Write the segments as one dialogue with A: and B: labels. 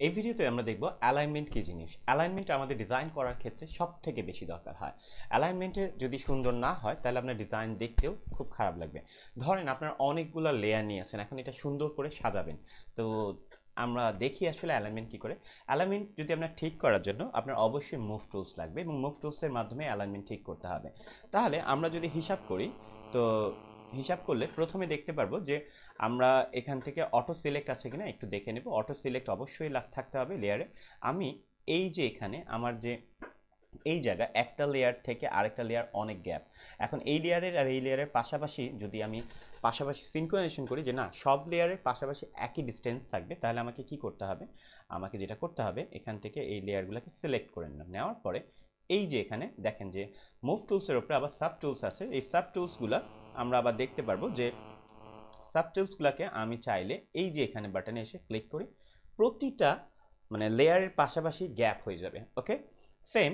A: এই ভিডিওতে আমরা দেখব অ্যালাইনমেন্ট কি জিনিস। অ্যালাইনমেন্ট আমাদের ডিজাইন করার ক্ষেত্রে সবথেকে বেশি দরকার হয়। অ্যালাইনমেন্টে যদি সুন্দর না হয় তাহলে আপনার ডিজাইন দেখতেও খুব খারাপ লাগবে। ধরেন আপনার অনেকগুলো লেয়ার নিয়ে আসেন, এখন এটা সুন্দর করে সাজাবেন। তো আমরা দেখি আসলে অ্যালাইনমেন্ট কি করে। অ্যালাইনমেন্ট যদি আপনার ঠিক করার জন্য আপনার অবশ্যই মুভ টুলস লাগবে এবং মুভ টুলসের মাধ্যমে অ্যালাইনমেন্ট ঠিক করতে হবে। তাহলে আমরা যদি হিসাব করি, তো হিসাব করলে প্রথমে দেখতে পারবো যে আমরা এখান থেকে অটো সিলেক্ট আছে কিনা একটু দেখে নেব। অটো সিলেক্ট অবশ্যই থাকতে হবে লেয়ারে। আমি এই যে এখানে আমার যে এই জায়গা একটা লেয়ার থেকে আরেকটা লেয়ার অনেক গ্যাপ, এখন এই লেয়ারের আর এই লেয়ারের পাশাপাশি যদি আমি পাশাপাশি সিনক্রোনাইজেশন করি যে না সব লেয়ারের পাশাপাশি একই ডিস্টেন্স থাকবে, তাহলে আমাকে কি করতে হবে, আমাকে যেটা করতে হবে এখান থেকে এই লেয়ারগুলোকে সিলেক্ট করে নিলাম। নেওয়ার পরে এই যে এখানে দেখেন যে মুভ টুলসের উপরে আবার সাব টুলস আছে, এই সাব টুলসগুলো আমরা আবার দেখতে পারবো যে সাব টুলসগুলোকে আমি চাইলে এই যে এখানে বাটনে এসে ক্লিক করি, প্রতিটা মানে লেয়ারের পাশাপাশি গ্যাপ হয়ে যাবে। ওকে, সেম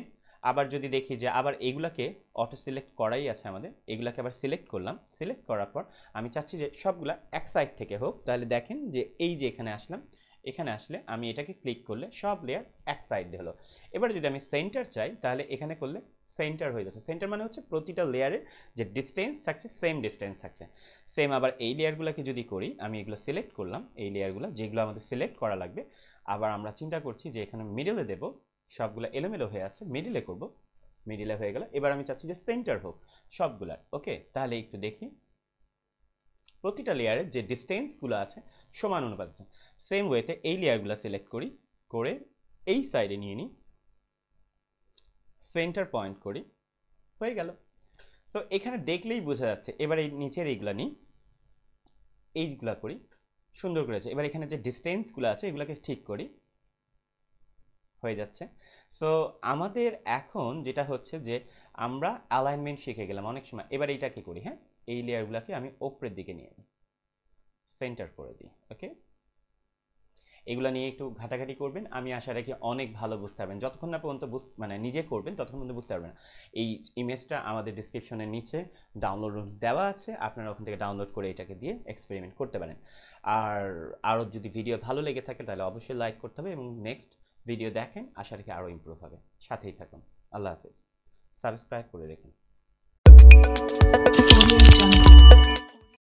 A: আবার যদি দেখি যে আবার এইগুলাকে অটো সিলেক্ট করাই আছে আমাদের, এগুলাকে আবার সিলেক্ট করলাম। সিলেক্ট করার পর আমি চাচ্ছি যে সবগুলা এক সাইড থেকে হোক, তাহলে দেখেন যে এই যে এখানে আসলাম, এখানে আসলে আমি এটাকে ক্লিক করলে সব লেয়ার এক সাইড হলো। এবার যদি আমি সেন্টার চাই তাহলে এখানে করলে সেন্টার হয়ে যাচ্ছে। সেন্টার মানে হচ্ছে প্রতিটা লেয়ারে যে ডিস্টেন্স থাকছে সেম ডিস্টেন্স থাকছে। সেম আবার এই লেয়ারগুলোকে যদি করি, আমি এগুলো সিলেক্ট করলাম, এই লেয়ারগুলো যেগুলো আমাদের সিলেক্ট করা লাগবে। আবার আমরা চিন্তা করছি যে এখানে মিডলে দেব, সবগুলো এলোমেলো হয়ে আছে, মিডিলে করব, মিডিলে হয়ে গেল। এবার আমি চাচ্ছি যে সেন্টার হোক সবগুলার। ওকে, তাহলে একটু দেখি প্রতিটা লেয়ারের যে ডিস্টেন্সগুলো আছে সমান অনুপাত আছে। সেম ওয়েতে এই লেয়ারগুলো সিলেক্ট করি, করে এই সাইডে নিয়ে নিই, সেন্টার পয়েন্ট করি, হয়ে গেল। সো এখানে দেখলেই বোঝা যাচ্ছে। এবার এই নিচের এইগুলা নিই, এইগুলা করি, সুন্দর করেছে। এবার এখানে যে ডিস্টেন্সগুলো আছে এগুলোকে ঠিক করি, হয়ে যাচ্ছে। সো আমাদের এখন যেটা হচ্ছে যে আমরা অ্যালাইনমেন্ট শিখে গেলাম অনেক সময়। এবার এইটা কি করি, হ্যাঁ এই লেয়ারগুলোকে আমি উপরের দিকে নিয়ে নিই, সেন্টার করে দিই। ওকে, এগুলো নিয়ে একটু ঘাটাঘাটি করবেন, আমি আশা রাখি অনেক ভালো বুঝতে পারবেন। যতক্ষণ না পর্যন্ত মানে নিজে করবেন ততক্ষণ পর্যন্ত বুঝতে পারবেন না। এই ইমেজটা আমাদের ডিসক্রিপশনের নিচে ডাউনলোড দেওয়া আছে, আপনারা ওখান থেকে ডাউনলোড করে এটাকে দিয়ে এক্সপেরিমেন্ট করতে পারেন। আর আরও যদি ভিডিও ভালো লেগে থাকে তাহলে অবশ্যই লাইক করতে হবে এবং নেক্সট ভিডিও দেখেন, আশা রাখি আরও ইমপ্রুভ হবে। সাথেই থাকুন। আল্লাহ হাফেজ। সাবস্ক্রাইব করে রেখেন।